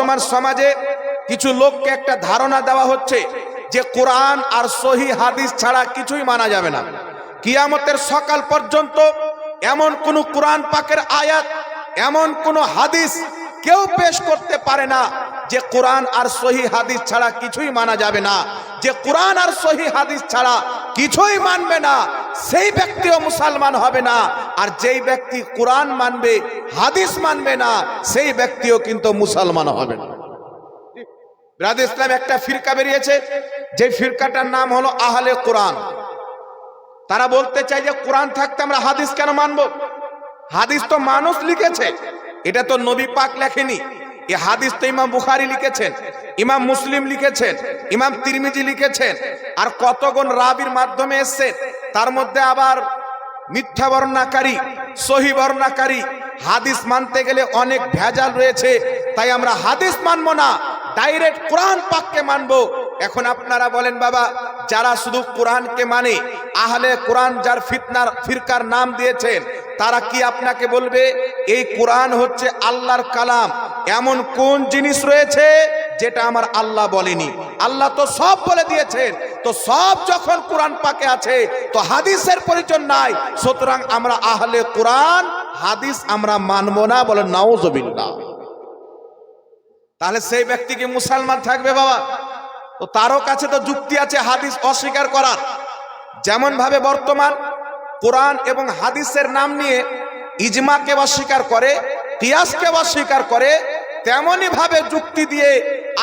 বর্তমান সমাজে কিছু লোককে একটা ধারণা দেওয়া হচ্ছে যে কোরআন আর সহি হাদিস ছাড়া কিছুই মানা যাবে না। কিয়ামতের সকাল পর্যন্ত এমন কোন কোরআন পাকের আয়াত, এমন কোন হাদিস কেউ পেশ করতে পারে না যে কোরআন আর সহি হাদিস ছাড়া কিছুই মানা যাবে না। যে কোরআন আর সহি হাদিস ছাড়া কিছুই মানবে না, সেই ব্যক্তিও মুসলমান হবে না। আর যেই ব্যক্তি কোরআন মানবে, হাদিস মানবে না, সেই ব্যক্তিও কিন্তু মুসলমান হবে না। ব্রাদার ইসলাম একটা ফিরকা বেরিয়েছে, যে ফিরকাটার নাম হলো আহলে কোরআন। তারা বলতে চায় যে কোরআন থাকতে আমরা হাদিস কেন মানবো? হাদিস তো মানুষ লিখেছে, এটা তো নবী পাক লেখেনি। এই হাদিস তো ইমাম বুখারী লিখেছেন, ইমাম মুসলিম লিখেছেন, ইমাম তিরমিজি লিখেছেন, আর কতগুণ রাবির মাধ্যমে এসছে। তার মধ্যে আবার মিথ্যা বর্ণনাকারী, সহি বর্ণনাকারী। হাদিস মানতে গেলে অনেক ভেজাল রয়েছে, তাই আমরা হাদিস মানবো না, ডাইরেক্ট কোরআন পাককে মানবো। এখন আপনারা বলেন বাবা, যারা শুধু কোরআনকে মানে, আহলে কোরআন যার ফিরকার নাম দিয়েছেন, তারা কি আপনাকে বলবে এই কোরআন হচ্ছে আল্লাহর কালাম? এমন কোন জিনিস রয়েছে যেটা আমার আল্লাহ বলেনি? আল্লাহ তো সব বলে দিয়েছেন। তো সব যখন কোরআন পাকে আছে, তো হাদিসের প্রয়োজন নাই। সুতরাং আমরা আহলে কোরআন, হাদিস আমরা মানবো না। বলেন নাউজুবিল্লাহ। তাহলে সেই ব্যক্তি কি মুসলমান থাকবে বাবা? তো তারও কাছে তো যুক্তি আছে হাদিস অস্বীকার করার। যেমন ভাবে বর্তমান কোরআন এবং হাদিসের নাম নিয়ে ইজমাকে অস্বীকার করে, কিয়াসকে অস্বীকার করে, তেমনি ভাবে যুক্তি দিয়ে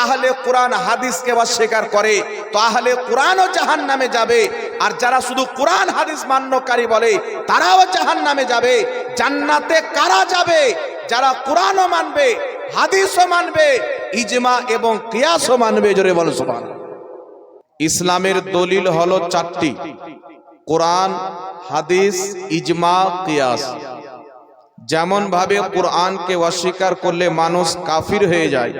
আহলে কোরআন হাদিসকে অস্বীকার করে। তো আহলে কোরআনও জাহান্নামে যাবে, আর যারা শুধু কোরআন হাদিস মান্যকারী বলে তারাও জাহান্নামে যাবে। জান্নাতে কারা যাবে? যারা কোরআনও মানবে, হাদিসও মানবে, ইজমা এবং কিয়াসও মানবে। জোরে বলো সুবহানাল্লাহ। ইসলামের দলিল হলো চারটি: কোরআন, হাদিস, ইজমা, কিয়াস। যেমন ভাবে কোরআনকে অস্বীকার করলে মানুষ কাফির হয়ে যায়,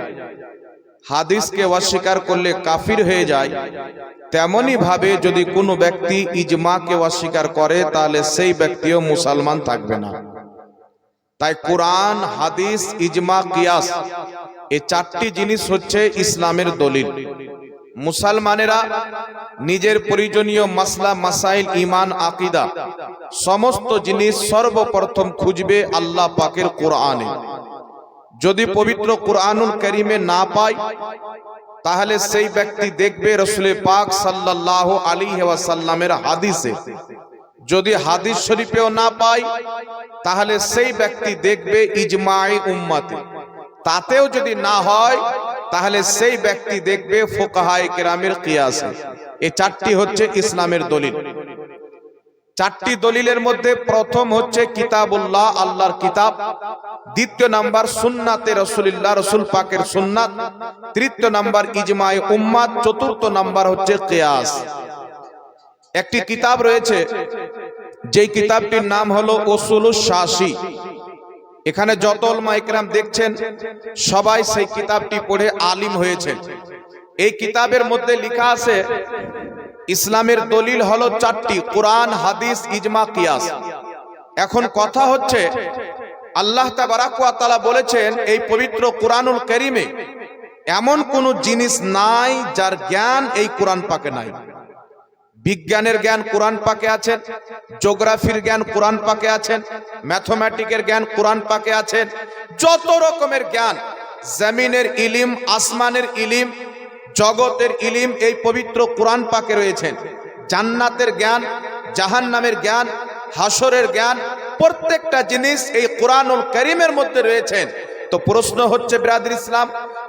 হাদিসকে অস্বীকার করলে কাফির হয়ে যায়, তেমনি ভাবে যদি কোনো ব্যক্তি ইজমাকে অস্বীকার করে তাহলে সেই ব্যক্তিও মুসলমান থাকবে না। তাই কোরআন, হাদিস, ইজমা, কিয়াস এই চারটি জিনিস হচ্ছে ইসলামের দলিল। মুসলমানেরা নিজের প্রয়োজনীয় মাসলা মাসাইল, ঈমান, আকীদা সমস্ত জিনিস সর্বপ্রথম খুঁজবে আল্লাহ পাকের কোরআনে। যদি পবিত্র কোরআনুল কারীমে না পায়, তাহলে সেই ব্যক্তি দেখবে রাসূল পাক সাল্লাল্লাহু আলাইহি ওয়াসাল্লামের হাদিসে। যদি হাদিস শরীফেও না পায়, তাহলে সেই ব্যক্তি দেখবে ইজমায়ে উম্মতে। তাতেও যদি না হয়, তাহলে সেই ব্যক্তি দেখবে ফুকাহায়ে কেরামের কিয়াসে। এই চারটি হচ্ছে ইসলামের দলিল। চারটি দলিলের মধ্যে প্রথম হচ্ছে কিতাবুল্লাহ, আল্লাহর কিতাব। দ্বিতীয় নাম্বার সুন্নাতে রাসূলুল্লাহ, রাসূল পাকের সুন্নাত। তৃতীয় নাম্বার ইজমায়ে উম্মাত। চতুর্থ নাম্বার হচ্ছে কিয়াস। একটি কিতাব রয়েছে, যেই কিতাবটির নাম হলো উসুলুশ শাসি। এখানে যত উলামা ইকরাম দেখছেন, সবাই সেই কিতাবটি পড়ে আলিম হয়েছেন। এই কিতাবের মধ্যে লেখা আছে ইসলামের দলিল হলো চারটি: কোরআন, হাদিস, ইজমা, কিয়াস। এখন কথা হচ্ছে, আল্লাহ তাবারাক ওয়া তাআলা বলেছেন এই পবিত্র কোরআনুল কারীমে এমন কোন জিনিস নাই যার জ্ঞান এই কোরআন পাকে নাই। বিজ্ঞানের জ্ঞান কোরআন পাকে আছেন, জিওগ্রাফির জ্ঞান কোরআন পাকে আছেন, ম্যাথমেটিকের জ্ঞান কোরআন পাকে আছেন। যত রকমের জ্ঞান, জমিনের ইলিম, আসমানের ইলিম, জগতের ইলিম এই পবিত্র কোরআন পাকে রয়েছেন। জান্নাতের জ্ঞান, জাহান্নামের জ্ঞান, হাসরের জ্ঞান, প্রত্যেকটা জিনিস এই কোরআনুল কারীমের মধ্যে রয়েছেন। তো প্রশ্ন হচ্ছে ব্রাদার ইসলাম,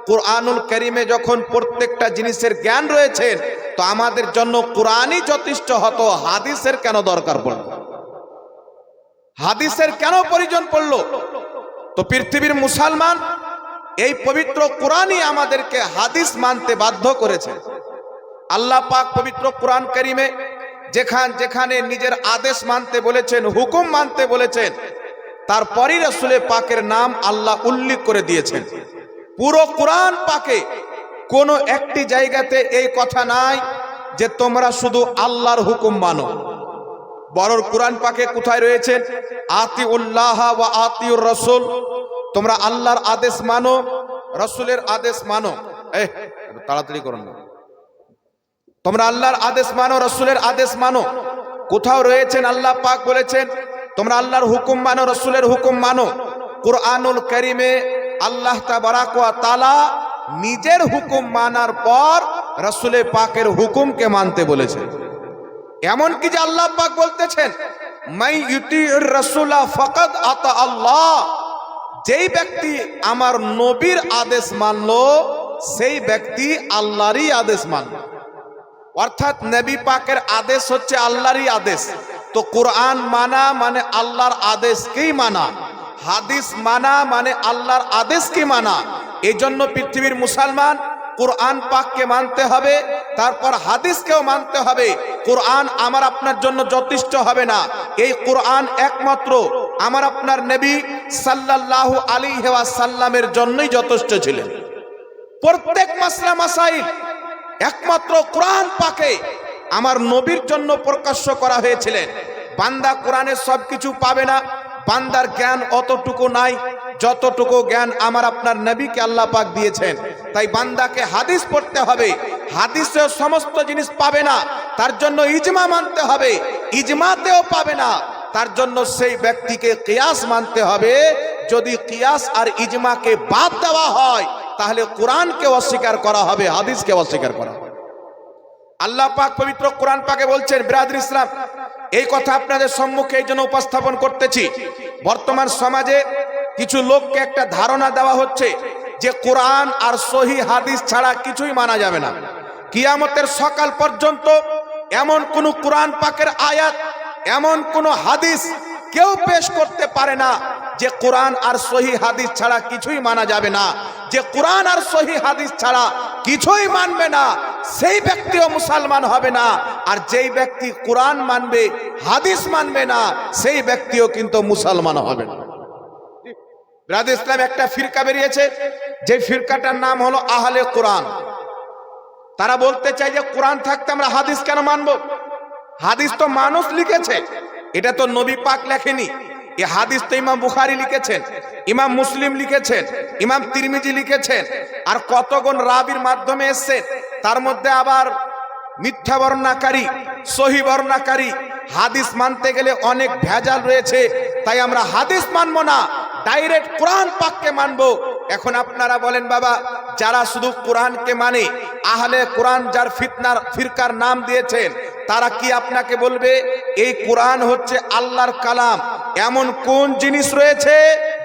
কোরআনুল কারীমে যখন প্রত্যেকটা জিনিসের জ্ঞান রয়েছে, তো আমাদের জন্য কোরআনই যথেষ্ট হতো, হাদিসের কেন দরকার পড়ল? হাদিসের কেন প্রয়োজন পড়ল? তো পৃথিবীর মুসলমান এই পবিত্র কোরআনই আমাদেরকে হাদিস মানতে বাধ্য করেছে। আল্লাহ পাক পবিত্র কোরআন কারীমে যেখানে নিজের আদেশ মানতে বলেছেন, হুকুম মানতে বলেছেন, তারপরই রাসূল পাকের নাম আল্লাহ উল্লেখ করে দিয়েছেন। পুরো কোরআন পাকে কোনো একটি জায়গাতে এই কথা নাই যে তোমরা শুধু আল্লাহর হুকুম মানো। বরং কোরআন পাকে কোথায় রয়েছে? আতিউল্লাহ ওয়া আতিউর রাসূল, তোমরা আল্লাহর আদেশ মানো, রসুলের আদেশ মানো। একটু তাড়াতাড়ি করুন না। তোমরা আল্লাহর আদেশ মানো, রসুলের আদেশ মানো। কোথাও রয়েছেন আল্লাহ পাক বলেছেন তোমরা আল্লাহর হুকুম মানো, রসুলের হুকুম মানো। কুরআনুল কারীমে আল্লাহ তাবারাক ওয়া তাআলা নিজের হুকুম মানার পর রসুলের পাকের হুকুমকে মানতে বলেছেন। এমন কি যে আল্লাহ পাক বলতেছেন মাই ইউতিউর রাসূলা ফাকাদ আতা আল্লাহ, যেই ব্যক্তি আমার নবীর আদেশ মানলো সেই ব্যক্তি আল্লাহরই আদেশ মানলো। অর্থাৎ নবী পাকের আদেশ হচ্ছে আল্লাহরই আদেশ। তো কোরআন মানা মানে আল্লাহর আদেশকেই মানা, হাদিস মানা মানে আল্লাহর আদেশকে মানা। এই জন্য পৃথিবীর মুসলমান কোরআন পাককে মানতে হবে, তারপর হাদিসকেও মানতে হবে। কোরআন আমার আপনার জন্য যথেষ্ট হবে না, এই কোরআন একমাত্র আমার আপনার নবী সাল্লাল্লাহু আলাইহি ওয়াসাল্লামের জন্যই যথেষ্ট ছিলেন। প্রত্যেক মাসলা মাসাইল একমাত্র কোরআন পাকে আমার নবীর জন্য প্রকাশ্য করা হয়েছিলেন। বান্দা কোরআনের সবকিছু পাবে না, বান্দার জ্ঞান অতটুকু নাই যতটুকু জ্ঞান আমার আপনার নবীকে আল্লাহ পাক দিয়েছেন। তাই বান্দাকে হাদিস পড়তে হবে, হাদিসেও সমস্ত জিনিস পাবে না, তার জন্য ইজমা মানতে হবে, ইজমাতেও পাবে না, তার জন্য সেই ব্যক্তিকে কিয়াস মানতে হবে। যদি কিয়াস আর ইজমাকে বাদ দেওয়া হয় তাহলে কোরআনকে অস্বীকার করা হবে, হাদিসকে অস্বীকার করা হবে। আল্লাহ পাক পবিত্র কোরআন পাকে বলছেন, বিরাদর ইসলাম এই কথা আপনাদের সম্মুখে এই জন্য উপস্থাপন করতেছি, বর্তমান সমাজে কিছু লোককে একটা ধারণা দেওয়া হচ্ছে যে কোরআন আর সহি হাদিস ছাড়া কিছুই মানা যাবে না। কিয়ামতের সকাল পর্যন্ত এমন কোন কোরআন পাকের আয়াত, এমন কোন হাদিস কেউ পেশ করতে পারে না যে কোরআন আর সহি হাদিস ছাড়া কিছুই মানা যাবে না। যে কোরআন আর সহি হাদিস ছাড়া কিছুই মানবে না সেই ব্যক্তিও মুসলমান হবে না, আর যেই ব্যক্তি কোরআন মানবে হাদিস মানবে না সেই ব্যক্তিও কিন্তু মুসলমান হবে না। বিরাদর ইসলাম একটা ফিরকা বেরিয়েছে, যে ফিরকাটার নাম হলো আহলে কোরআন। তারা বলতে চায় যে কোরআন থাকতে আমরা হাদিস কেন মানবো? হাদিস তো মানুষ লিখেছে, এটা তো নবী পাক লেখেনি। এই হাদিস তো ইমাম বুখারী লিখেছেন, ইমাম মুসলিম লিখেছেন, ইমাম তিরমিজি লিখেছেন, আর কতগুণ রাবির মাধ্যমে এসেছে। তার মধ্যে আবার মিথ্যা বর্ণনাকারী, সহি বর্ণনাকারী। হাদিস মানতে গেলে অনেক ভেজাল রয়েছে, তাই আমরা হাদিস মানবো না, ডাইরেক্ট কোরআন পাককে মানবো। এখন আপনারা বলেন বাবা, যারা শুধু কোরআনকে মানে, আহলে কোরআন যার ফিরকার নাম দিয়েছেন, তারা কি আপনাকে বলবে এই কোরআন হচ্ছে আল্লাহর কালাম? এমন কোন জিনিস রয়েছে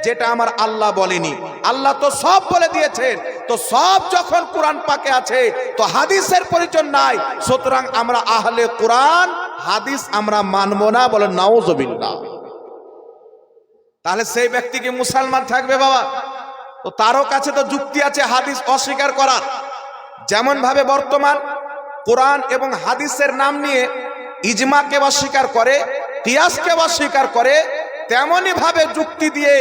যেটা আমার আল্লাহ বলেনি? আল্লাহ তো সব বলে দিয়েছেন। তো সব যখন কোরআন পাকে আছে তো হাদিসের প্রয়োজন নাই, সুতরাং আমরা আহলে কোরআন, হাদিস আমরা মানবো না। বলেন নাউজুবিল্লাহ। তাহলে সেই ব্যক্তি কি মুসলমান থাকবে বাবা? তো তারও কাছে তো যুক্তি আছে হাদিস অস্বীকার করার। যেমন ভাবে বর্তমান কোরআন এবং হাদিসের নাম নিয়ে ইজমাকে অস্বীকার করে, কিয়াসকে অস্বীকার করে, তেমনি ভাবে যুক্তি দিয়ে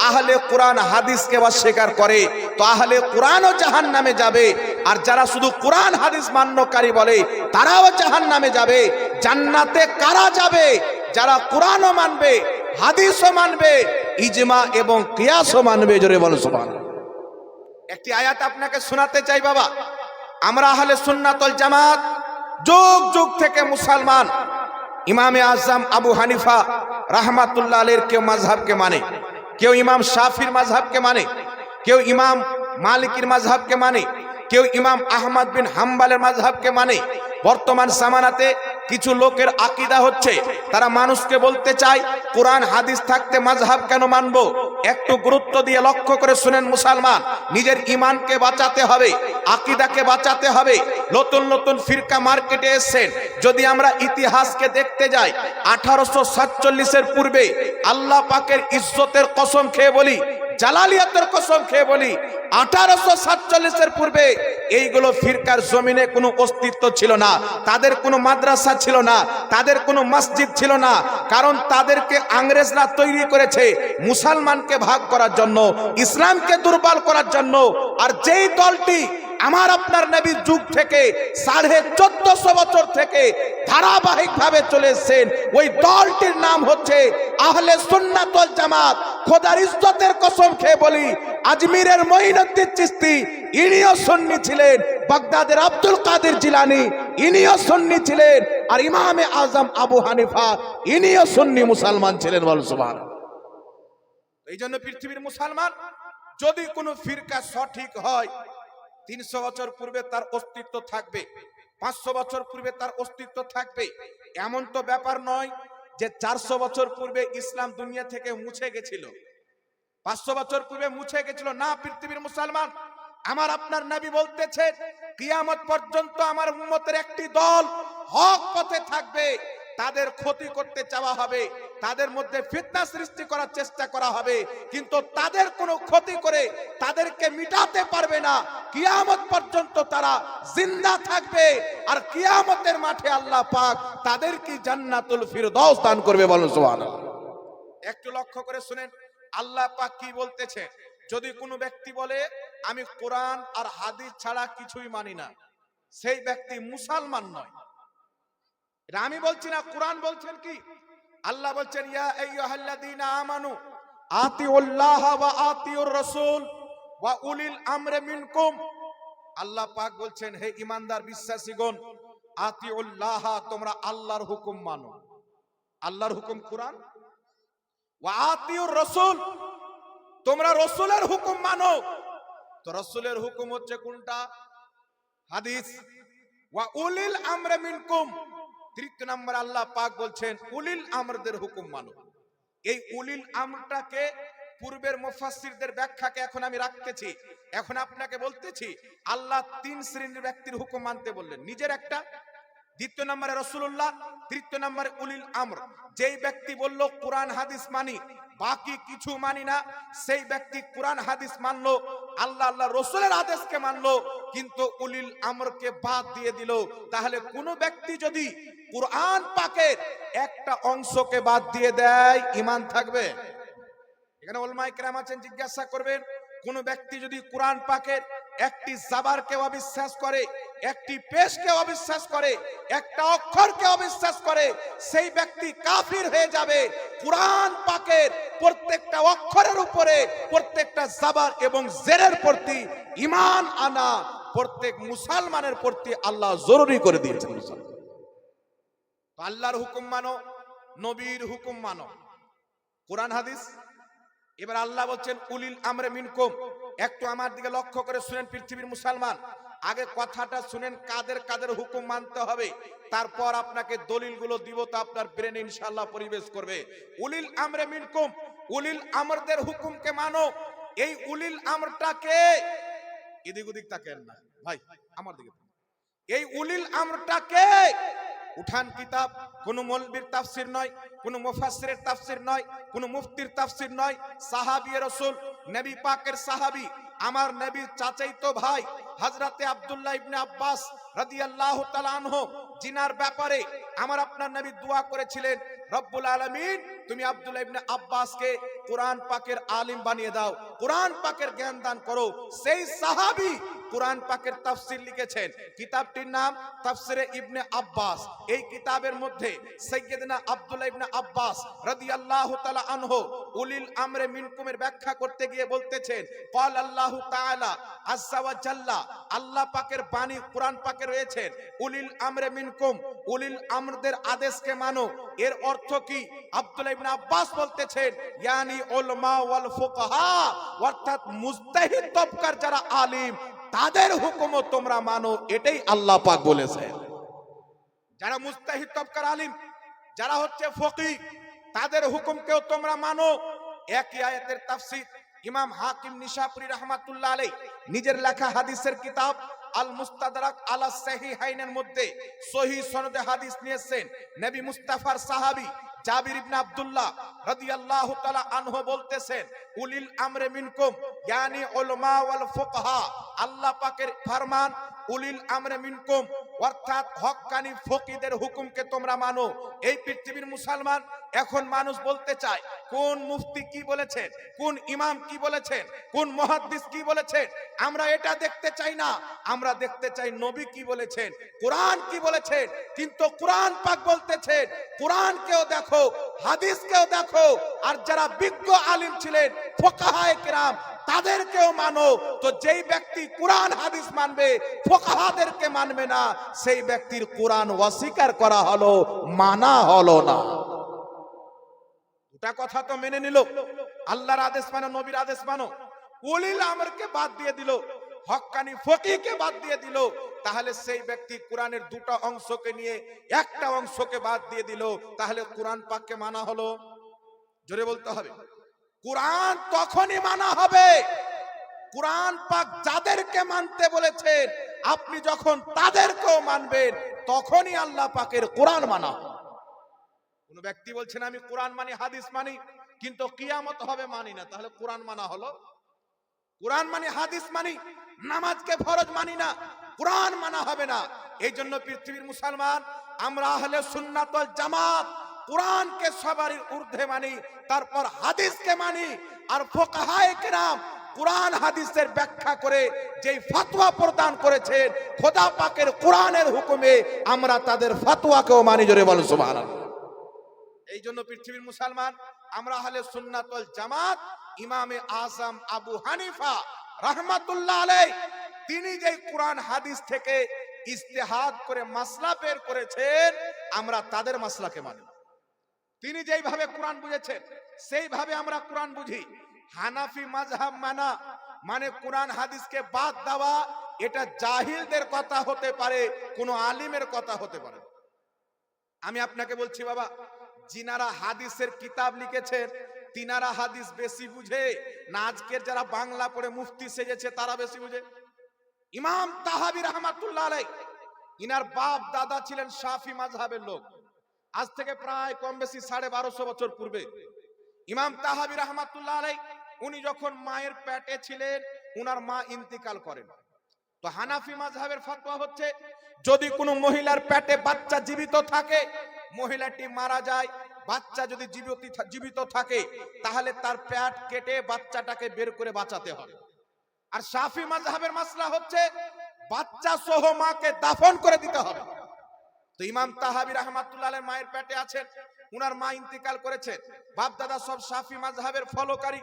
আহলে কোরআন হাদিসকে অস্বীকার করে। তো আহলে কোরআনও জাহান্নামে যাবে, আর যারা শুধু কোরআন হাদিস মান্যকারী বলে তারাও জাহান্নামে যাবে। জান্নাতে কারা যাবে? যারা কোরআনও মানবে, হাদিসও মানবে, ইজমা এবং কিয়াসও মানবে। জোরে বলো সুবহানাল্লাহ। একটি আয়াত আপনাকে শোনাতে চাই বাবা। আমরা আহলে সুন্নাত ওয়াল জামাত যুগ যুগ থেকে মুসলমান। ইমামে আজম আবু হানিফা রাহমাতুল্লাহ আলাইহির কেউ মাযহাবকে মানে, কেউ ইমাম শাফির মাযহাবকে মানে, কেউ ইমাম মালিকির মাযহাবকে মানে, কেউ ইমাম আহমদ বিন হাম্বলের মাযহাবকে মানে। বর্তমান জামানাতে কিছু লোকের আকীদা হচ্ছে, তারা মানুষকে বলতে চায় কোরআন হাদিস থাকতে মাযহাব কেন মানবো? একটু গুরুত্ব দিয়ে লক্ষ্য করে শুনেন মুসলমান, নিজের ঈমানকে বাঁচাতে হবে, আকীদাকে বাঁচাতে হবে। নতুন নতুন ফিরকা মার্কেটে এসেছেন। যদি আমরা ইতিহাসকে দেখতে যাই, 1847-এর পূর্বে আল্লাহ পাকের ইজ্জতের কসম খেয়ে বলি, জালালিয়াতের কসম খেয়ে বলি, 1847-এর পূর্বে এইগুলো ফিরকার জমিনে কোনো অস্তিত্ব ছিল না। তাদের কোনো মাদ্রাসা ছিল না, তাদের কোনো মসজিদ ছিল না, কারণ তাদেরকে ইংরেজরা তৈরি করেছে মুসলমানকে ভাগ করার জন্য, ইসলামকে দুর্বল করার জন্য। আর যেই দলটি আমার আপনার নবীর যুগ থেকে 1450 বছর থেকে ধারাবাহিক ভাবে চলে এসেছেন। ওই দলটির নাম হচ্ছে আহলে সুন্নাত ওয়াল জামাত। খোদার ইজ্জতের কসম খেয়ে বলি, আজমিরের মঈনুদ্দিন চিশতি ইনিও সুন্নি ছিলেন, বাগদাদের আব্দুল কাদের জিলানী ইনিও সুন্নি ছিলেন, আর ইমামে আজম আবু হানিফা ইনিও সুন্নি মুসলমান ছিলেন। বল সুবহানাল্লাহ। এই জন্য পৃথিবীর মুসলমান যদি কোনো ফিরকা সঠিক হয়, 300 বছর পূর্বে তার অস্তিত্ব থাকবে, 500 বছর পূর্বে তার অস্তিত্ব থাকবে। এমন তো ব্যাপার নয় যে 400 বছর পূর্বে ইসলাম দুনিয়া থেকে মুছে গেছিল, 500 বছর পূর্বে মুছে গেছিল না। পৃথিবীর মুসলমান, আমার আপনার নবী বলতেছে কিয়ামত পর্যন্ত আমার উম্মতের একটি দল হক পথে থাকবে, তাদের ক্ষতি করতে চাওয়া হবে, তাদের মধ্যে ফিতনা সৃষ্টি করার চেষ্টা করা হবে, কিন্তু তাদের কোনো ক্ষতি করে তাদেরকে মিটাতে পারবে না। কিয়ামত পর্যন্ত তারা জিন্দা থাকবে, আর কিয়ামতের মাঠে আল্লাহ পাক তাদেরকে জান্নাতুল ফিরদাউস দান করবে। বলুন সুবহানাল্লাহ। একটু লক্ষ্য করে শুনেন আল্লাহ পাক কি বলতেছে। যদি কোনো ব্যক্তি বলে আমি কোরআন আর হাদিস ছাড়া কিছুই মানি না, সেই ব্যক্তি মুসলমান নয়। এটা আমি বলছি না, কোরআন বলছেন কি? আল্লাহ বলছেন ইয়া আইয়ুহাল্লাযীনা আমানু আতিউল্লাহ ওয়া আতিউর রাসূল ওয়া উলিল আমরি মিনকুম। আল্লাহ পাক বলছেন হে ঈমানদার বিশ্বাসীগণ, আতিউল্লাহ তোমরা আল্লাহর হুকুম মানো। আল্লাহর হুকুম কোরআন। ওয়া আতিউর রাসূল তোমরা রাসূলের হুকুম মানো। তো রাসূলের হুকুম হচ্ছে কোনটা? হাদিস। ওয়া উলিল আমরি মিনকুম, তৃতীয় নম্বর আল্লাহ পাক বলছেন উলিল আমরদের হুকুম মানো। এই উলিল আমরটাকে পূর্বের মুফাসসিরদের ব্যাখ্যাকে এখন আমি রাখতেছি, এখন আপনাকে বলতেছি আল্লাহ 3 শ্রেণীর ব্যক্তির হুকুম মানতে বললেন। নিজের একটা, দ্বিতীয় নম্বরে রাসূলুল্লাহ, তৃতীয় নম্বরে উলিল আমর। যেই ব্যক্তি বলল কোরআন হাদিস মানি, বাকি কিছু মানি না, সেই ব্যক্তি কোরআন হাদিস মানলো, আল্লাহ আল্লাহ রাসূলের আদেশকে মানলো, কিন্তু উলিল আমরকে বাদ দিয়ে দিল। তাহলে কোন ব্যক্তি যদি কোরআন পাকের একটা অংশকে বাদ দিয়ে দেয়, ঈমান থাকবে? এখানে উলামায়ে কেরাম আছেন, জিজ্ঞাসা করবেন কোন ব্যক্তি যদি কোরআন পাকের একটি জাবারকে অবিশ্বাস করে, একটি পেশকে অবিশ্বাস করে, একটা অক্ষরকে অবিশ্বাস করে, সেই ব্যক্তি কাফির হয়ে যাবে। কোরআন পাকের প্রত্যেকটা অক্ষরের উপরে, প্রত্যেকটা জাবার এবং জেরের প্রতি ঈমান আনা প্রত্যেক মুসলমানের প্রতি আল্লাহ জরুরি করে দিয়েছেন। আল্লাহর হুকুম মানো, নবীর হুকুম মানো, কোরআন হাদিস। এবার আল্লাহ বলছেন উলিল আমরে মিনকুম। একটু আমার দিকে লক্ষ্য করে শুনেন পৃথিবীর মুসলমান, আগে কথাটা শুনেন কাদের কাদের হুকুম মানতে হবে, তারপর আপনাকে দলিলগুলো দিব, তো আপনার ব্রেন ইনশাআল্লাহ পরিবেশ করবে। উলিল আমরে মিনকুম, উলিল আমরদের হুকুমকে মানো। এই উলিল আমরটাকে এদিক ওদিক তাকেন না ভাই, আমার দিকে। এই উলিল আমরটাকে উঠান কিতাব, কোন মৌলবীর তাফসীর নয়, কোন মুফাসসিরের তাফসীর নয়, কোন মুফতির তাফসীর নয়, সাহাবী রাসূল, নবী পাকের সাহাবী, আমার নবীর চাচাইতো ভাই হযরতে আব্দুল্লাহ ইবনে আব্বাস রাদিয়াল্লাহু তাআলা আনহু, জিনার ব্যাপারে আমার আপনার নবী দোয়া করেছিলেন, রব্বুল আলামিন তুমি আব্দুল্লাহ ইবনে আব্বাসকে কোরআন পাকের আলিম বানিয়ে দাও, কোরআন পাকের জ্ঞান দান করো। সেই সাহাবী কোরআন পাকের তাফসীর লিখেছেন, কিতাবটির নাম তাফসীরে ইবনে আব্বাস। এই কিতাবের মধ্যে সাইয়্যিদনা আব্দুল্লাহ ইবনে আব্বাস রাদিয়াল্লাহু তাআলা আনহু উলিল আমরে মিনকুমের ব্যাখ্যা করতে গিয়ে বলতেছেন, ক্বাল আল্লাহু তাআলা আযজা ওয়া জাল্লা, আল্লাহ পাকের বাণী কোরআন পাকে রয়েছে উলিল আমরে মিনকুম, উলিল আমরদের আদেশকে মানো। এর অর্থ কি? আব্দুল্লাহ ইবনে আব্বাস বলতেছেন ইয়ানি উলামা ওয়াল ফুকাহা, অর্থাৎ মুজতাহিদ তবকার যারা আলিম তাদের হুকুমও তোমরা মানো, এটাই আল্লাহ পাক বলেছেন। যারা মুজতাহিদ তবকার আলিম, যারা হচ্ছে ফকিহ, তাদের হুকুমকেও তোমরা মানো। একই আয়াতের তাফসীর ইমাম হাকিম নিশাপুরী রাহমাতুল্লাহ আলাইহি নিজের লেখা হাদিসের কিতাব আল মুস্তাদরাক আলা সাহিহাইনের মধ্যে সহিহ সনদে হাদিস নিয়েছেন। নবী মুস্তাফার সাহাবী জাবির ইবনে আব্দুল্লাহ রাদিয়াল্লাহু তাআলা আনহু বলতেছেন, উলিল আমরে মিনকুম ইয়ানি উলামা ওয়াল ফুকাহা, আল্লাহ পাকের ফরমান উলিল আমরে মিনকুম, অর্থাৎ হক্কানি ফকিদের হুকুমকে তোমরা মানো। এই পৃথিবীর মুসলমান এখন মানুষ বলতে চায় কোন মুফতি কি বলেছেন, কোন ইমাম কি বলেছেন, কোন মুহাদ্দিস কি বলেছেন। আমরা এটা দেখতে চাই না, আমরা দেখতে চাই নবী কি বলেছেন, কোরআন কি বলেছেন। কিন্তু কোরআন পাক বলতেছেন কোরআনকেও দেখো, হাদিসকেও দেখো, আর যারা বিজ্ঞ আলিম ছিলেন ফুকাহায়ে কেরাম তাদেরকেও মানো। তো যেই ব্যক্তি কোরআন হাদিস মানবে, ফুকাহাদেরকে মানবে না, সেই ব্যক্তির কোরআন অস্বীকার করা হলো, মানা হলো না। দুটা কথা তো মেনে নিল, আল্লাহর আদেশ মানো, নবীর আদেশ মানো। উলিল আমরকে বাদ দিয়ে দিল, হক্কানি ফকিহকে বাদ দিয়ে দিল। তাহলে সেই ব্যক্তি কোরআনের দুটো অংশকে নিয়ে একটা অংশকে বাদ দিয়ে দিল, তাহলে কোরআন পাককে মানা হলো? জোরে বলতে হবে। কোরআন তখনই মানা হবে, কোরআন পাক যাদেরকে মানতে বলেছেন আপনি যখন তাদেরকেও মানবেন, তখনই আল্লাহ পাকের কোরআন মানা হবে। কোন ব্যক্তি বলছেন আমি কোরআন মানি, হাদিস মানি, কিন্তু কিয়ামত হবে মানি না, তাহলে কোরআন মানা হলো? কোরআন মানি, হাদিস মানি, নামাজকে ফরজ মানি না, কোরআন মানা হবে না। এই জন্য পৃথিবীর মুসলমান আমরা আহলে সুন্নাত ওয়াল জামাত কোরআনকে সবার ঊর্ধ্বে মানি, তারপর হাদিসকে মানি। আর ফুকাহায়ে কেরাম কোরআন হাদিসের ব্যাখ্যা করে যেই ফতোয়া প্রদান করেছেন খোদা পাকের কোরআনের হুকুমে, আমরা তাদের ফতোয়াকেও মানি। জোরে বলেন সুবহানাল্লাহ। এই জন্য পৃথিবীর মুসলমান আমরা আহলে সুন্নাত ওয়াল জামাত ইমামে আযম আবু হানিফা রাহমাতুল্লাহ আলাইহি তিনি যেই কোরআন হাদিস থেকে ইজতিহাদ করে মাসলা বের করেছেন, আমরা তাদের মাসলাকে মানি। তিনি যেইভাবে কোরআন বুঝেছেন সেইভাবে আমরা কোরআন বুঝি। হানাফি মাযহাব মানা মানে কোরআন হাদিসকে বাদ দেওয়া, এটা জাহিলদের কথা হতে পারে, কোন আলিমের কথা হতে পারে। আমি আপনাকে বলছি বাবা, যিনারা হাদিসের কিতাব লিখেছেন তিনারা হাদিস বেশি বুঝে না আজকের যারা বাংলা পড়ে মুফতি সেজেছে তারা বেশি বুঝে? ইমাম তাহাবী রাহমাতুল্লাহ আলাইহি, ইনার বাপ দাদা ছিলেন শাফি মাযহাবের লোক। আজ থেকে প্রায় কম বেশি 1250 বছর পূর্বে ইমাম তাহাবী রাহমাতুল্লাহ আলাইহি উনি যখন মায়ের পেটে ছিলেন, উনার মা ইন্তিকাল করেন। তো হানাফি মাযহাবের ফতোয়া হচ্ছে যদি কোনো মহিলার পেটে বাচ্চা জীবিত থাকে, মহিলাটি মারা যায়, বাচ্চা যদি জীবিত থাকে তাহলে তার পেট কেটে বাচ্চাটাকে বের করে বাঁচাতে হবে। আর শাফি মাযহাবের মাসলা হচ্ছে বাচ্চা সহ মাকে দাফন করে দিতে হবে। তো ইমাম তাহাবী রাহমাতুল্লাহ আলাইহি মায়ের পেটে আছেন, উনার মা ইন্তিকাল করেছেন, বাপ দাদা সব শাফি মাযহাবের ফলোকারী,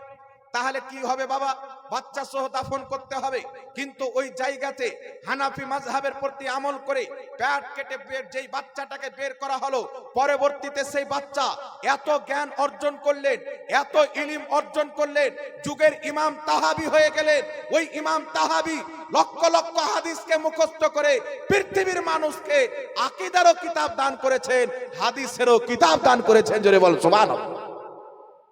তাহলে কি হবে বাবা? বাচ্চা সহ দাফন করতে হবে। কিন্তু ওই জায়গাতে হানাফি মাযহাবের প্রতি আমল করে পেট কেটে যেই বাচ্চাটাকে বের করা হলো, পরবর্তীতে সেই বাচ্চা এত জ্ঞান অর্জন করলেন, এত ইলম অর্জন করলেন, যুগের ইমাম তাহাবী হয়ে গেলেন। ওই ইমাম তাহাবী লক্ষ লক্ষ হাদিসকে মুখস্থ করে পৃথিবীর মানুষকে আকীদারও কিতাব দান করেছেন, হাদিসেরও কিতাব দান করেছেন। জোরে বল সুবহানাল্লাহ।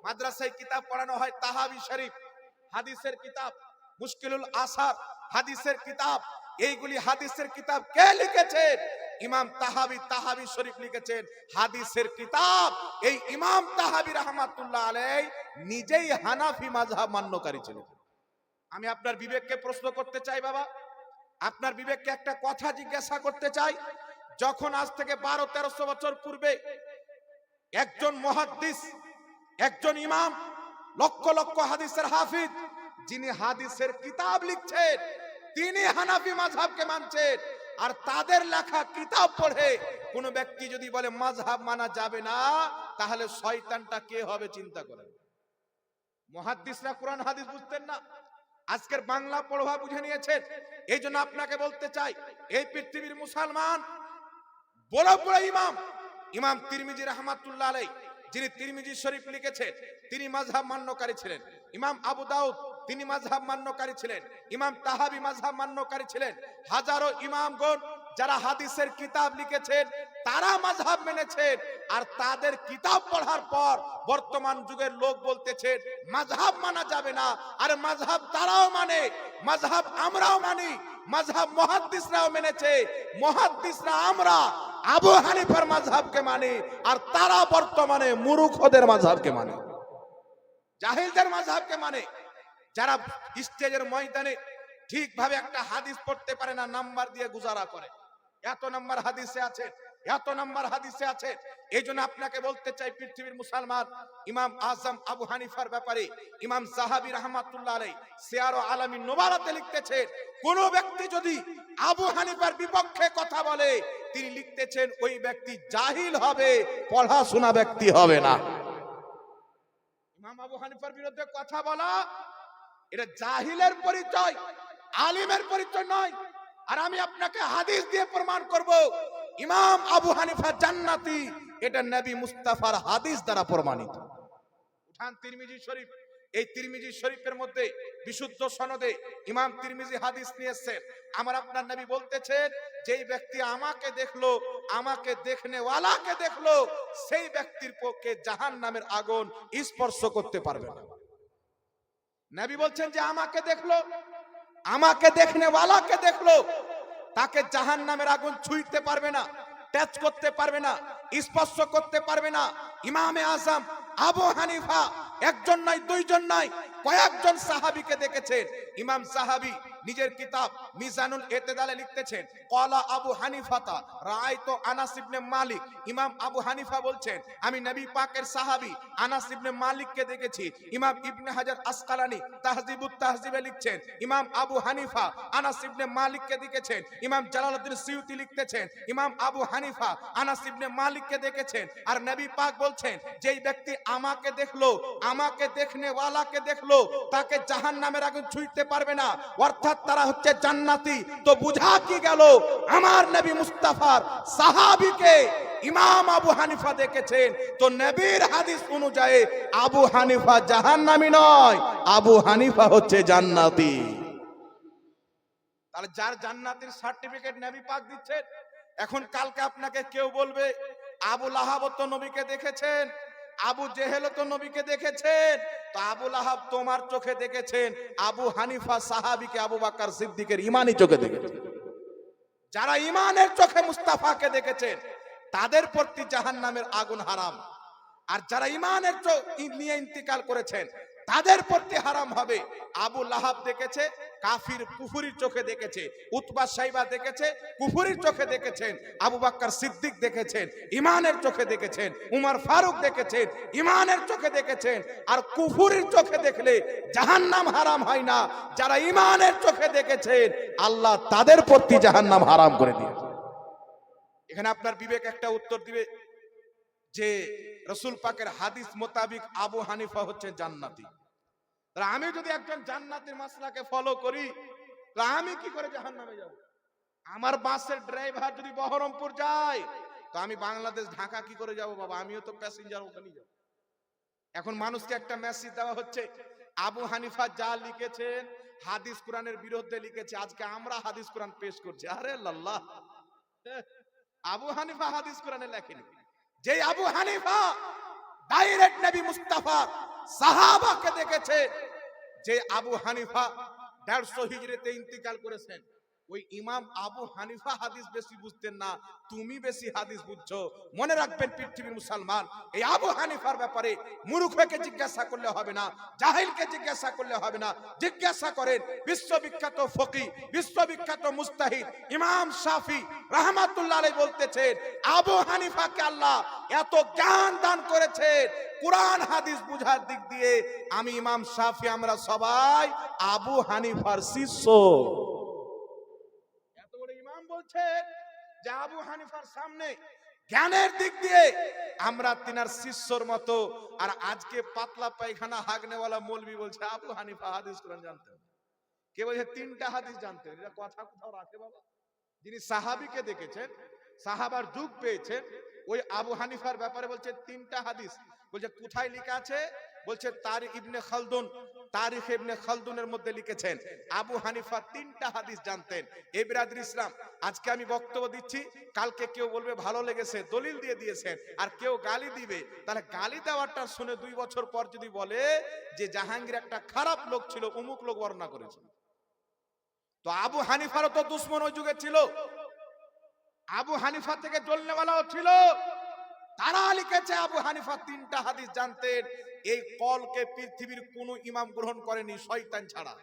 মাদ্রাসায় কিতাব পড়ানো হয় তাহাবী শরীফ, হাদিসের কিতাব, মুশকিলুল আসার হাদিসের কিতাব। এইগুলি হাদিসের কিতাব কে লিখেছেন? ইমাম তাহাবী, তাহাবী শরীফ লিখেছেন হাদিসের কিতাব। এই ইমাম তাহাবী রাহমাতুল্লাহ আলাইহি নিজেই হানাফি মাযহাব মান্যকারী ছিলেন। আমি আপনার বিবেককে প্রশ্ন করতে চাই বাবা, আপনার বিবেককে একটা কথা জিজ্ঞাসা করতে চাই। যখন আজ থেকে 1200-1300 বছর পূর্বে একজন মুহাদ্দিস, একজন ইমাম, লক্ষ লক্ষ হাদিসের হাফিজ, যিনি হাদিসের কিতাব লিখছেন, তিনি হানাফি মাযহাবকে মানছেন। আর তাদের লেখা কিতাব পড়ে কোন ব্যক্তি যদি বলে মাযহাব মানা যাবে না, তাহলে শয়তানটা কে হবে চিন্তা করেন। মুহাদ্দিসরা কোরআন হাদিস বুঝতেন না, আজকের বাংলা পড়া বুঝে নিয়েছেন। এই জন্য আপনাকে বলতে চাই, এই পৃথিবীর মুসলমান বড় বড় ইমাম, ইমাম তিরমিজি রাহমাতুল্লাহ আলাইহি যিনি তিরমিজি শরীফ লিখেছেন, তিনি মাযহাব মান্যকারী ছিলেন। ইমাম আবু দাউদ তিনি মাযহাব মান্যকারী ছিলেন। ইমাম তাহাবী মাযহাব মান্যকারী ছিলেন। হাজারো ইমামগণ যারা হাদিসের কিতাব লিখেছেন তারা মাযহাব মেনেছেন। আর তাদের কিতাব পড়ার পর বর্তমান যুগের লোক বলতেছেন মাযহাব মানা যাবে না। আর মাযহাব তারাও মানে, মাযহাব আমরাও মানি, মাযহাব মুহাদ্দিসরাও মেনেছে, মুহাদ্দিসরা আমরা, আবু হানিফার মাযহাবকে মানে, আর তারা বর্তমানে মূর্খদের মাযহাবকে মানে, জাহিলদের মাযহাবকে মানে। যারা স্টেজের ময়দানে ঠিকভাবে একটা হাদিস পড়তে পারে না, নাম্বার দিয়ে গুজারা করে, এত নাম্বার হাদিসে আছে, এত নাম্বার হাদিসে আছে। এই জন্য আপনাকে বলতে চাই, পৃথিবীর মুসলমান ইমাম আজম আবু হানিফার ব্যাপারে ইমাম যাহাবী রাহমাতুল্লাহ আলাইহি সিয়ার ও আলামিন নুবালাতে লিখতেছেন, কোন ব্যক্তি যদি আবু হানিফার বিপক্ষে কথা বলে, তিনি লিখতেছেন ওই ব্যক্তি জাহিল হবে, পড়াশোনা ব্যক্তি হবে না। ইমাম আবু হানিফার বিরুদ্ধে কথা বলা এটা জাহিলের পরিচয়, আলিমের পরিচয় নয়। আর আমি আপনাকে হাদিস দিয়ে প্রমাণ করব ইমাম আবু হানিফা জান্নাতি, এটা নবী মুস্তাফার হাদিস দ্বারা প্রমাণিত। উঠান তিরমিজি শরীফ, এই তিরমিজি শরীফের মধ্যে বিশুদ্ধ সনদে ইমাম তিরমিজি হাদিস নিয়ে এসেছেন। আমার আপনার নবী বলতেছেন, যেই ব্যক্তি আমাকে দেখলো, আমাকে দেখনে ওয়ালাকে দেখলো, সেই ব্যক্তির পক্ষে জাহান্নামের আগুন স্পর্শ করতে পারবে না। নবী বলছেন যে আমাকে দেখলো, আমাকে দেখনে ওয়ালাকে দেখলো, তাকে জাহান্নামের আগুন ছুঁইতে পারবে না, টাচ করতে পারবে না, স্পর্শ করতে পারবে না। ইমামে আজম আবু হানিফা একজন নয়, দুইজন নয়, কয়েকজন সাহাবীকে দেখেছেন। ইমাম সাহাবী নিজের কিতাব মিজানুল ইতিদালে লিখতেছেন, ক্বালা আবু হানিফাতা রাআইতু আনাস ইবনে মালিক। ইমাম আবু হানিফা বলছেন, আমি নবী পাকের সাহাবী আনাস ইবনে মালিককে দেখেছি। ইমাম ইবনে হাজার আসকালানি তাহযিবুত তাহযিবে লিখছেন, ইমাম আবু হানিফা আনাস ইবনে মালিককে দেখেছেন। ইমাম জালালউদ্দিন সিয়ুতি লিখতেছেন, ইমাম আবু হানিফা আনাস ইবনে মালিককে দেখেছেন। আর নবী পাক বলছেন, যেই ব্যক্তি আমাকে দেখলো, আমাকে দেখনে ওয়ালাকে দেখলো, তাকে জাহান্নামের আগুন ছুঁইতে পারবে না, অর্থাৎ তারা হচ্ছে জান্নাতি। তো বুঝা কি গেল, আমার নবী মুস্তাফার সাহাবীকে ইমাম আবু হানিফা দেখেছেন, তো নবীর হাদিস অনুযায়ী আবু হানিফা জাহান্নামী নয়, আবু হানিফা হচ্ছে জান্নাতি। তাহলে যার জান্নাতের সার্টিফিকেট নবী পাক দিচ্ছেন, এখন কালকে আপনাকে কেউ বলবে আবু লাহাব তো নবীকে দেখেছেন, আবু জেহেল তো নবীকে দেখেছেন, তো আবু লাহাব তোমার চোখে দেখেছেন, আবু হানিফা সাহাবীকে আবু বকর সিদ্দিকের ঈমানি চোখে দেখেছেন। যারা ঈমানের চোখে মুস্তাফাকে দেখেছেন, তাদের প্রতি জাহান্নামের আগুন হারাম। আর যারা ঈমানের চোখ নিয়ে ইন্তিকাল করেছেন, তাদের প্রতি হারাম হবে। আবু লাহাব দেখেছে, কাফির কুফরির চোখে দেখেছে। উতবা সাইবা দেখেছে, কুফরির চোখে দেখেছেন। আবু বকর সিদ্দিক দেখেছেন, ঈমানের চোখে দেখেছেন। উমর ফারুক দেখেছেন, ঈমানের চোখে দেখেছেন। আর কুফরির চোখে দেখলে জাহান্নাম হারাম হয় না। যারা ঈমানের চোখে দেখেছেন, আল্লাহ তাদের প্রতি জাহান্নাম হারাম করে দিয়েছে। এখানে আপনার বিবেক একটা উত্তর দিবে যে রাসূল পাকের হাদিস মোতাবেক আবু হানিফা হচ্ছে জান্নাতি। তাহলে আমি যদি একজন জান্নাতের মাসলাকে ফলো করি, তো আমি কি করে জাহান্নামে যাব? আমার বাসের ড্রাইভার যদি বহরমপুর যায়, তো আমি বাংলাদেশ ঢাকা কি করে যাব বাবা? আমিও তো প্যাসেঞ্জার, ওখানেই যাব। এখন মানুষকে একটা মেসেজ দেওয়া হচ্ছে, আবু হানিফা যা লিখেছেন হাদিস কোরআনের বিরুদ্ধে লিখেছে, আজকে আমরা হাদিস কোরআন পেশ করছি। আরে আল্লাহ, আবু হানিফা হাদিস কোরআনে লেখেনি। যে আবু হানিফা ডাইরেক্ট নবী মুস্তাফা সাহাবাকে দেখেছে, যে আবু হানিফা 150 হিজরিতে ইন্তিকাল করেছেন, ওই ইমাম আবু হানিফা হাদিস বেশি বুঝতেন না, তুমি বেশি হাদিস বুঝছো। মনে রাখবেন পৃথিবীর মুসলমান, এই আবু হানিফার ব্যাপারে মূর্খকে জিজ্ঞাসা করলে হবে না, জাহিলকে জিজ্ঞাসা করলে হবে না। জিজ্ঞাসা করেন বিশ্ববিখ্যাত ফকিহ, বিশ্ববিখ্যাত মুস্তাহিদ ইমাম শাফি রাহমাতুল্লাহ আলাইহি বলতেছেন, আবু হানিফাকে আল্লাহ এত জ্ঞান দান করেছেন কোরআন হাদিস বুঝার দিক দিয়ে, আমি ইমাম শাফি আমরা সবাই আবু হানিফার শিষ্য। বলছেন যে আবু হানিফার সামনে জ্ঞানের দিক দিয়ে আমরা তিনার শিষ্যর মতো। আর আজকে পাতলা পায়খানা হাগনেওয়ালা মৌলবি বলছে আবু হানিফা হাদিস কোরআন জানতেন। কে বলছে 3টা হাদিস জানতেন। এটা কথা কোথাও রাখে বাবা? যিনি সাহাবীকে দেখেছেন, সাহাবার যুগ পেয়েছেন, ওই আবু হানিফার ব্যাপারে বলছে 3টা হাদিস। বলছে কোথায় লেখা আছে? বলছে তারিখ ইবনে খালদুনের মধ্যে লিখেছেন আবু হানিফা 3টা হাদিস জানতেন। এই বিরাদর ইসলাম, আজকে আমি বক্তব্য দিচ্ছি, কালকে কেউ বলবে ভালো লেগেছে, দলিল দিয়ে দিয়েছেন, আর কেউ গালি দিবে। তাহলে গালি দেওয়াটা শুনে 2 বছর পর যদি বলে যে জাহাঙ্গীর একটা খারাপ লোক ছিল, অমুক লোক বর্ণনা করেছে, তো আবু হানিফারও তো দুশমন ওই যুগে ছিল। আবু হানিফা থেকে জ্বলনেওয়ালাও ছিল, তারা লিখেছে আবু হানিফা 3টা হাদিস জানতেন। এই কলকে পৃথিবীর কোন ইমাম গ্রহণ করেনি শয়তান ছাড়া।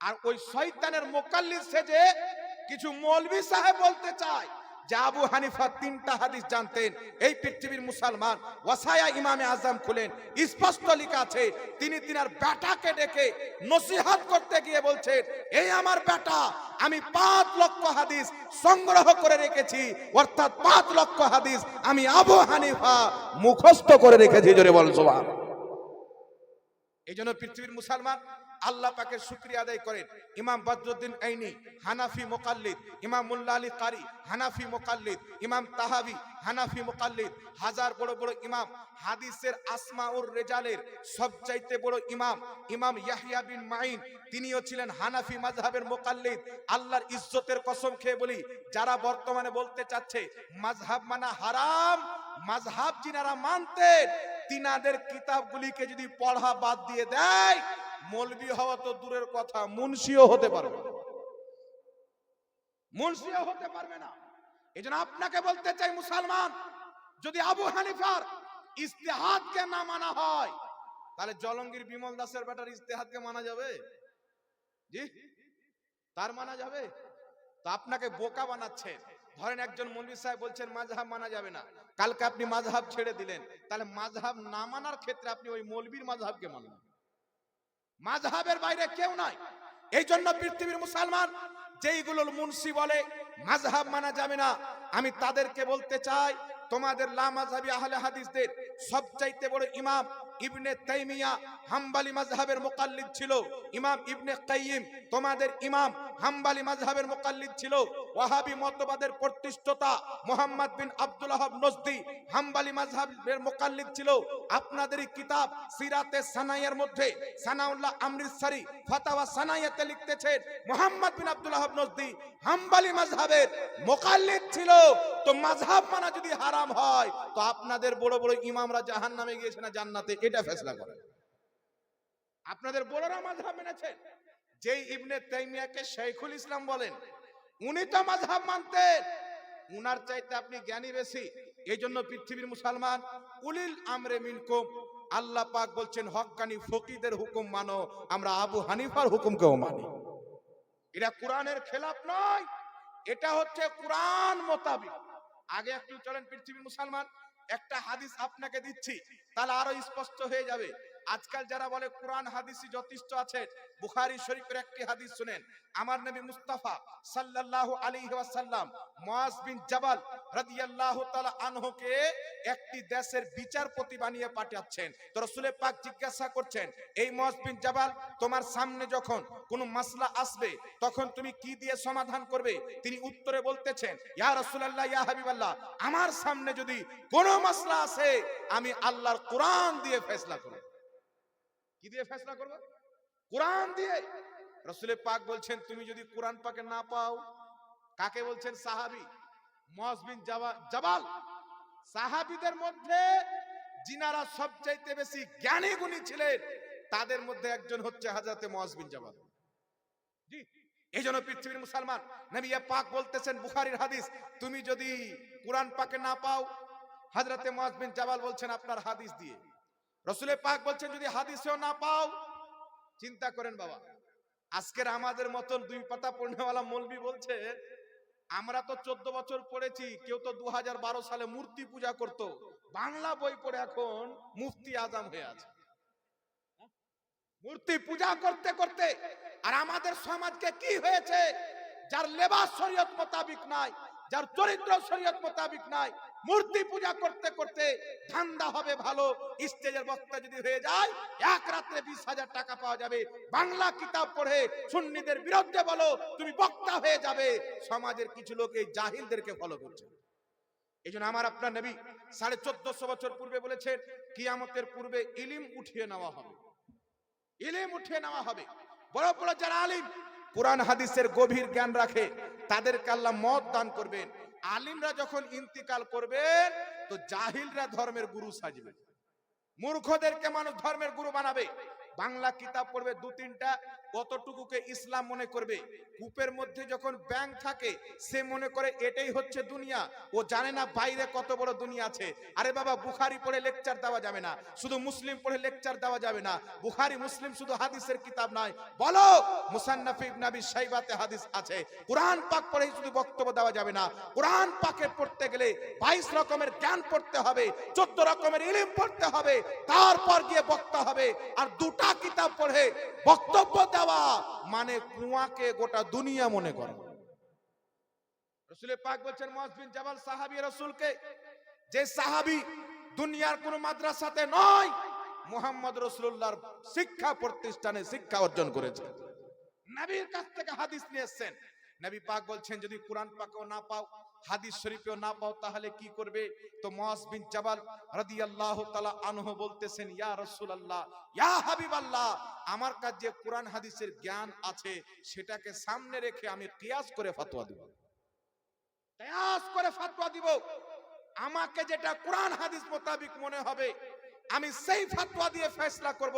আর ওই শয়তানের মুকাল্লিদ সেজে কিছু মৌলভী সাহেব বলতে চায় যে আবু হানিফা 3টা হাদিস জানতেন। এই পৃথিবীর মুসলমান ওয়াসায়া ইমামে আজম খুলেন, স্পষ্ট লেখা আছে তিনি তিনার বেটাকে ডেকে নসিহত করতে গিয়ে বলছেন, এই আমার বেটা, আমি 5 লক্ষ হাদিস সংগ্রহ করে রেখেছি, অর্থাৎ 5 লক্ষ হাদিস আমি আবু হানিফা মুখস্থ করে রেখেছি। জোরে বল সুবহানাল্লাহ। এই জন্য পৃথিবীর মুসলমান আল্লাহ পাকের শুকরিয়া আদায় করেন। ইমাম বদরুদ্দিন আইনি হানাফি মুকাল্লিদ, ইমাম মুল্লা আলী কারি হানাফি মুকাল্লিদ, ইমাম তাহাবি হানাফি মুকাল্লিদ, হাজার বড় বড় ইমাম, হাদিসের আসমাউর রেজালের সবচাইতে বড় ইমাম ইমাম ইয়াহইয়া বিন মাইন, তিনিও ছিলেন হানাফি মাযহাবের মুকাল্লিদ। আল্লাহর ইজ্জতের কসম খেয়ে বলি, যারা বর্তমানে বলতে চাচ্ছে মাযহাব মানা হারাম, মাযহাব যিনারা মানতেন তিনাদের কিতাবগুলিকে যদি পড়া বাদ দিয়ে দেয়, মৌলবি হওয়া তো দূরের কথা, মুন্সিও হতে পারবে না, মুন্সিও হতে পারবে না। এজন্য আপনাকে বলতে চাই মুসলমান, যদি আবু হানিফার ইজতিহাদকে না মানা হয়, তাহলে জলঙ্গির বিমল দাসের বেটার ইজতিহাদকে মানা যাবে? জি, তার মানা যাবে? তো আপনাকে বোকা বানাচ্ছেন। ধরেন একজন মৌলভী সাহেব বলছেন মাযহাব মানা যাবে না, কালকে আপনি মাযহাব ছেড়ে দিলেন, তাহলে মাযহাব না মানার ক্ষেত্রে আপনি ওই মৌলবীর মাযহাবকে মানবেন, মাযহাবের বাইরে কেউ নাই। এই জন্য পৃথিবীর মুসলমান যেইগুলো মুন্সি বলে মাযহাব মানা যাবে না, আমি তাদেরকে বলতে চাই, তোমাদের লা মাযহাবী আহলে হাদিসদের সবচাইতে বড় ইমাম ইবনে তাইমিয়া হাম্বলি মাযহাবের মুকাল্লিদ ছিল। ইমাম ইবনে কাইয়িম তোমাদের ইমাম হাম্বলি মাযহাবের মুকাল্লিদ ছিল। ওয়াহাবী মতবাদের প্রতিষ্ঠাতা মুহাম্মদ বিন আব্দুল ওয়াহাব নজদি হাম্বলি মাযহাবের মুকাল্লিদ ছিল। আপনাদেরই কিতাব সিরাতে সানাইয়ের মধ্যে সানাউল্লাহ আমৃতসরি ফাতাওয়া সানাইয়াতে লিখতেছেন মুহাম্মদ বিন আব্দুল ওয়াহাব নজদি হাম্বলি মাযহাবের মুকাল্লিদ ছিল। তো মাযহাব মানা যদি হারাম হয়, তো আপনাদের বড় বড় ইমামরা জাহান্নামে গিয়েছে না জান্নাতে, এটা ফয়সালা করেন। আপনাদের বড়রা মাযহাব মেনেছেন। যেই ইবনে তাইমিয়াকে শাইখুল ইসলাম বলেন, উনি তো মাযহাব মানতেন, উনার চাইতে আপনি জ্ঞানী বেশি। এই জন্য পৃথিবীর মুসলমান উলিল আমরে মিনকুম, আল্লাহ পাক বলছেন হক্কানি ফকিদের হুকুম মানো, আমরা আবু হানিফার হুকুমকেও মানি। এটা কোরআনের খেলাফ নয়, এটা হচ্ছে কোরআন মোতাবিক। আগে একটু চলেন পৃথিবীর মুসলমান, একটা হাদিস আপনাকে দিচ্ছি, তাহলে আরো স্পষ্ট হয়ে যাবে। আজকাল যারা বলে কোরআন হাদিসই যথেষ্ট আছে, বুখারী শরীফের একটি হাদিস শুনেন। আমার নবী মুস্তাফা সাল্লাল্লাহু আলাইহি ওয়াসাল্লাম মুআজ বিন জাবাল রাদিয়াল্লাহু তাআলা আনহুকে একটি দেশের বিচারপতি বানিয়ে পাঠাচ্ছেন। তো রাসূল পাক জিজ্ঞাসা করছেন, এই মুআজ বিন জাবাল, তোমার সামনে যখন কোনো মাসলা আসবে তখন তুমি কি দিয়ে সমাধান করবে? তিনি উত্তরে বলতেছেন, ইয়া রাসূলুল্লাহ, ইয়া হাবিবাল্লাহ, আমার সামনে যদি কোনো মাসলা আসে আমি আল্লাহর কোরআন দিয়ে ফয়সালা করব। কি দিয়ে ফয়সালা করব? কোরআন দিয়ে। রাসূল পাক বলছেন, তুমি যদি কোরআন পাকে না পাও, কাকে বলছেন? সাহাবী মুআজ বিন জাবাল। সাহাবীদের মধ্যে যিনারা সবচাইতে বেশি জ্ঞানী গুণী ছিলেন, তাদের মধ্যে একজন হচ্ছে হযরতে মুআজ বিন জাবাল। জি, এইজন্য পৃথিবীর মুসলমান নবী পাক বলতেছেন, বুখারীর হাদিস, তুমি যদি কোরআন পাকে না পাও, হযরতে মুআজ বিন জাবাল বলছেন আপনার হাদিস দিয়ে। রাসূল পাক বলছেন যদি হাদিসেও না পাও, চিন্তা করেন বাবা, আজকের আমাদের মতন 2 পাতা পড়নেওয়ালা মৌলবি বলছে আমরা তো 14 বছর পড়েছি, কেউ তো 2012 সালে মূর্তি পূজা করত, বাংলা বই পড়ে এখন মুফতি আজম হয়ে আছে। মূর্তি পূজা করতে করতে আর আমাদের সমাজকে কি হয়েছে, যার লেবাস শরীয়ত মোতাবিক নাই, যার চরিত্র শরীয়ত মোতাবিক নাই, মূর্তি পূজা করতে করতে ধান্দা হবে ভালো, স্টেজের বক্তা যদি হয়ে যায় এক রাতে 20,000 টাকা পাওয়া যাবে, বাংলা কিতাব পড়ে সুন্নিদের বিরুদ্ধে বলো তুমি বক্তা হয়ে যাবে। সমাজের কিছু লোক এই জাহিলদেরকে ফলো করছে। এই জন্য আমার আপনার নবী 1450 বছর পূর্বে বলেছেন, কিয়ামতের পূর্বে ইলম উঠিয়ে নেওয়া হবে, ইলম উঠিয়ে নেওয়া হবে। বড় বড় যারা আলিম, কোরআন হাদিসের গভীর জ্ঞান রাখে, তাদেরকে আল্লাহ মত দান করবেন। আলিমরা যখন ইন্তিকাল করবেন, তো জাহিলরা ধর্মের গুরু সাজবে, মূর্খদেরকে মানুষ ধর্মের গুরু বানাবে। বাংলা কিতাব পড়বে 2-3টা, অতটুকুকে ইসলাম মনে করবে। কূপের মধ্যে যখন ব্যাঙ থাকে সে মনে করে এটাই হচ্ছে দুনিয়া, ও জানে না বাইরে কত বড় দুনিয়া আছে। আরে বাবা, বুখারী পড়ে লেকচার দেওয়া যাবে না, শুধু মুসলিম পড়ে লেকচার দেওয়া যাবে না। বুখারী মুসলিম শুধু হাদিসের কিতাব নয়, বলো মুসান্নাফ ইবনে আবি শাইবাতে হাদিস আছে। কোরআন পাক পড়ে শুধু বক্তব্য দেওয়া যাবে না, কোরআন পাকে পড়তে গেলে 22 রকমের জ্ঞান পড়তে হবে, 14 রকমের ইলম পড়তে হবে, তারপর গিয়ে বক্তা হবে। আর দুটা কিতাব পড়ে বক্তব্য দেওয়া মানে কুয়াকে গোটা দুনিয়া মনে করে। রাসূল পাক বলেন মুআয বিন জাবাল সাহাবী রাসূলকে, যে সাহাবী দুনিয়ার কোন মাদ্রাসাতে নয়, মুহাম্মদ রাসূলুল্লাহর শিক্ষা প্রতিষ্ঠানে শিক্ষা অর্জন করেছে, নবীর কাছ থেকে হাদিস নিয়ে এসেছেন। নবী পাক বলছেন যদি কোরআন পাকেও না পাও, হাদিস শরীফেও না পাও, তাহলে কি করবে? তো মুআয বিন জাবাল রাদিয়াল্লাহু তাআলা আনহু বলতেছেন, ইয়া রাসূলুল্লাহ, ইয়া হাবিবাল্লাহ, আমার কাছে যে কোরআন হাদিসের জ্ঞান আছে সেটাকে সামনে রেখে আমি কিয়াস করে ফতোয়া দেব, কিয়াস করে ফতোয়া দিব। আমাকে যেটা কোরআন হাদিস মোতাবেক মনে হবে আমি সেই ফতোয়া দিয়ে ফয়সালা করব।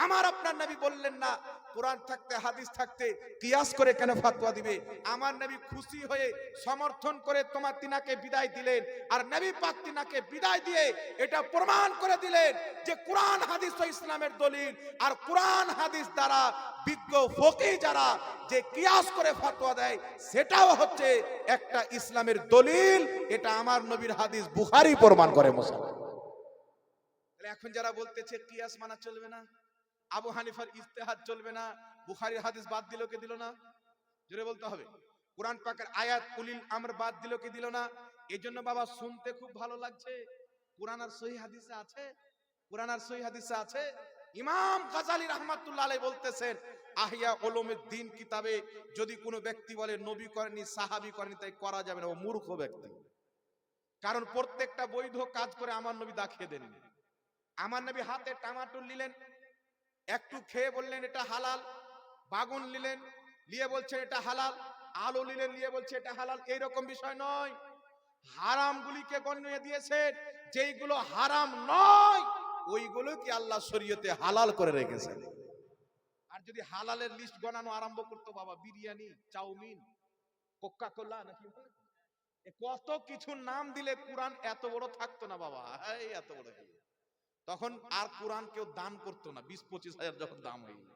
আমার আপনার নবী বললেন না কোরআন থাকতে হাদিস থাকতে কিয়াস করে কেন ফতোয়া দিবে? আমার নবী খুশি হয়ে সমর্থন করে তোমার তিনাকে বিদায় দিলেন, আর নবী পাক তিনাকে বিদায় দিয়ে এটা প্রমাণ করে দিলেন যে কোরআন হাদিস ও ইসলামের দলিল। আর কোরআন হাদিস দ্বারা বিজ্ঞ ফকিহ যারা যে কিয়াস করে ফতোয়া দেয় সেটাও হচ্ছে একটা ইসলামের দলিল। এটা আমার নবীর হাদিস, বুখারী প্রমাণ করে। মুসলমান এখন যারা বলতেছে কিয়াস মানা চলবে না, আবু হানিফার ইজতিহাদ চলবে না, বুখারীর হাদিস বাদ দিল কে দিল না? জোরে বলতে হবে। কোরআন পাকের আয়াত উলিল আমর বাদ দিল কে দিল না? এজন্য বাবা শুনতে খুব ভালো লাগছে, কোরআন আর সহিহ হাদিসে আছে, কোরআন আর সহিহ হাদিসে আছে। ইমাম গাজালি রাহমাতুল্লাহ আলাইহি বলতেছেন আহিয়া উলুমুদ্দিন কিতাবে যদি কোনো ব্যক্তি বলে নবী করেনি সাহাবী করেনি তাই করা যাবে না, ও মূর্খ ব্যক্তি। কারণ প্রত্যেকটা বৈধ কাজ করে আমার নবী দেখিয়ে দেননি। আমার নবী হাতে টমেটো নিলেন, একটু খেয়ে বললেন এটা হালাল, বাগুন নিলেন নিয়ে বলছেন এটা হালাল, আলু নিলেন নিয়ে বলছে এটা হালাল, এইরকম বিষয় নয়। হারামগুলিকে গণ্য দিয়েছেন, যেইগুলো হারাম নয় ওইগুলো কি আল্লাহ শরীয়তে হালাল করে রেখেছেন। আর যদি হালালের লিস্ট গণানো আরম্ভ করতো বাবা, বিরিয়ানি, চাউমিন, কোকা কোলা নাকি কত কিছু নাম দিলে কোরআন এত বড় থাকতো না বাবা, এত বড়। তখন আর কোরআন কেউ দান করতো না, 20-25 হাজার যখন দাম হয়ে গেল।